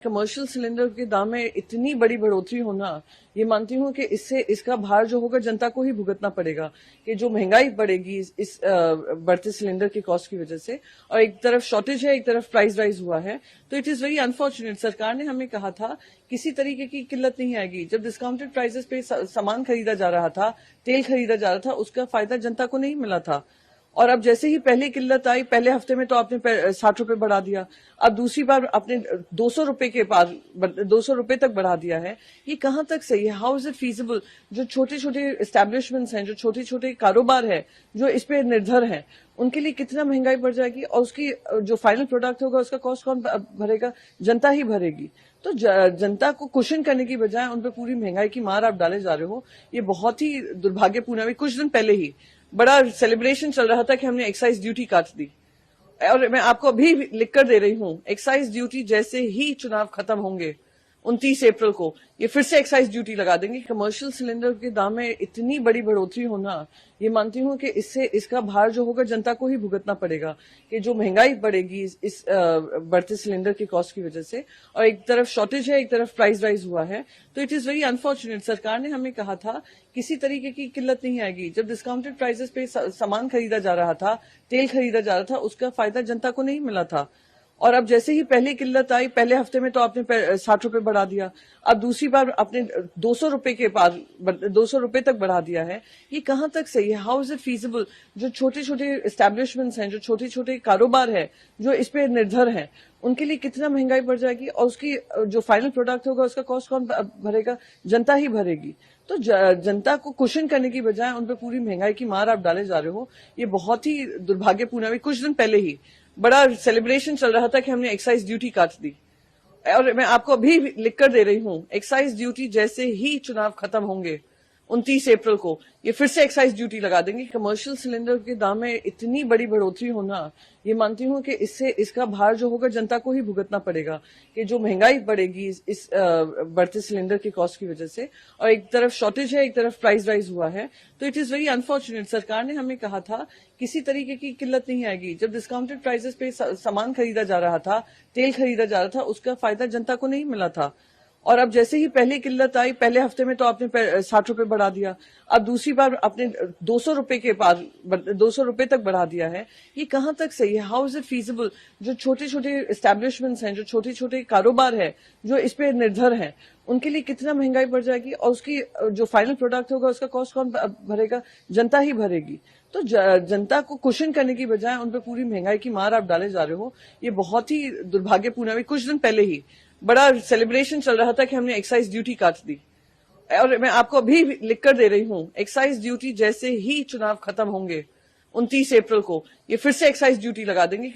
Commercial cylinder के दाम में इतनी बड़ी बढ़ोतरी होना, ये मानती हूँ कि इससे इसका भार जो होगा जनता को ही भुगतना पड़ेगा कि जो महंगाई बढ़ेगी इस बढ़ते सिलेंडर की कॉस्ट की वजह से। और एक तरफ शॉर्टेज है, एक तरफ प्राइस राइज हुआ है, तो इट इज वेरी अनफॉर्चुनेट। सरकार ने हमें कहा था किसी तरीके की किल्लत नहीं आएगी। जब डिस्काउंटेड प्राइसेस पे सामान खरीदा जा रहा था, तेल खरीदा जा रहा था, उसका फायदा जनता को नहीं मिला था। और अब जैसे ही पहली किल्लत आई, पहले हफ्ते में तो आपने 60 रुपए बढ़ा दिया, अब दूसरी बार आपने 200 रुपए के पार 200 रुपए तक बढ़ा दिया है। ये कहां तक सही है? How is it feasible? जो छोटे छोटे एस्टेब्लिशमेंट्स हैं, जो छोटे छोटे कारोबार है, जो इस पे निर्भर हैं, उनके लिए कितना महंगाई बढ़ जाएगी और उसकी जो फाइनल प्रोडक्ट होगा उसका कॉस्ट कौन भरेगा? जनता ही भरेगी। तो जनता को कुशन करने की बजाय उन पर पूरी महंगाई की मार आप डाले जा रहे हो, ये बहुत ही दुर्भाग्यपूर्ण है। कुछ दिन पहले ही बड़ा सेलिब्रेशन चल रहा था कि हमने एक्साइज ड्यूटी काट दी, और मैं आपको अभी लिख कर दे रही हूं, एक्साइज ड्यूटी जैसे ही चुनाव खत्म होंगे 29 अप्रैल को ये फिर से एक्साइज ड्यूटी लगा देंगे। कमर्शियल सिलेंडर के दाम में इतनी बड़ी बढ़ोतरी होना, ये मानती हूँ कि इससे इसका भार जो होगा जनता को ही भुगतना पड़ेगा कि जो महंगाई बढ़ेगी इस बढ़ते सिलेंडर की कॉस्ट की वजह से। और एक तरफ शॉर्टेज है, एक तरफ प्राइस राइज हुआ है, तो इट इज वेरी अनफॉर्चुनेट। सरकार ने हमें कहा था किसी तरीके की किल्लत नहीं आएगी। जब डिस्काउंटेड प्राइसेस पे सामान खरीदा जा रहा था, तेल खरीदा जा रहा था, उसका फायदा जनता को नहीं मिला था। और अब जैसे ही पहली किल्लत आई, पहले हफ्ते में तो आपने 60 रुपए बढ़ा दिया, अब दूसरी बार आपने 200 रुपए के पार 200 रुपए तक बढ़ा दिया है। ये कहां तक सही है? How is it feasible? जो छोटे छोटे एस्टेब्लिशमेंट्स हैं, जो छोटे छोटे कारोबार है, जो इस पे निर्भर हैं, उनके लिए कितना महंगाई बढ़ जाएगी और उसकी जो फाइनल प्रोडक्ट होगा उसका कॉस्ट कौन भरेगा? जनता ही भरेगी। तो जनता को कुशन करने की बजाय उन पर पूरी महंगाई की मार आप डाले जा रहे हो, ये बहुत ही दुर्भाग्यपूर्ण है। कुछ दिन पहले ही बड़ा सेलिब्रेशन चल रहा था कि हमने एक्साइज ड्यूटी काट दी, और मैं आपको अभी लिख कर दे रही हूं, एक्साइज ड्यूटी जैसे ही चुनाव खत्म होंगे 29 अप्रैल को ये फिर से एक्साइज ड्यूटी लगा देंगे। कमर्शियल सिलेंडर के दाम में इतनी बड़ी बढ़ोतरी होना, ये मानती हूँ कि इससे इसका भार जो होगा जनता को ही भुगतना पड़ेगा कि जो महंगाई बढ़ेगी इस बढ़ते सिलेंडर की कॉस्ट की वजह से। और एक तरफ शॉर्टेज है, एक तरफ प्राइस राइज हुआ है, तो इट इज वेरी अनफॉर्चुनेट। सरकार ने हमें कहा था किसी तरीके की किल्लत नहीं आएगी। जब डिस्काउंटेड प्राइसेस पे सामान खरीदा जा रहा था, तेल खरीदा जा रहा था, उसका फायदा जनता को नहीं मिला था। और अब जैसे ही पहली किल्लत आई, पहले हफ्ते में तो आपने 60 रुपए बढ़ा दिया, अब दूसरी बार आपने 200 रुपए के पार 200 रुपए तक बढ़ा दिया है। ये कहां तक सही है? How is it feasible? जो छोटे छोटे एस्टेब्लिशमेंट्स हैं, जो छोटे छोटे कारोबार है, जो इस पे निर्भर हैं, उनके लिए कितना महंगाई बढ़ जाएगी और उसकी जो फाइनल प्रोडक्ट होगा उसका कॉस्ट कौन भरेगा? जनता ही भरेगी। तो जनता को कुशन करने की बजाय उन पर पूरी महंगाई की मार आप डाले जा रहे हो, ये बहुत ही दुर्भाग्यपूर्ण है। कुछ दिन पहले ही बड़ा सेलिब्रेशन चल रहा था कि हमने एक्साइज ड्यूटी काट दी, और मैं आपको अभी लिख कर दे रही हूं, एक्साइज ड्यूटी जैसे ही चुनाव खत्म होंगे 29 अप्रैल को ये फिर से एक्साइज ड्यूटी लगा देंगे।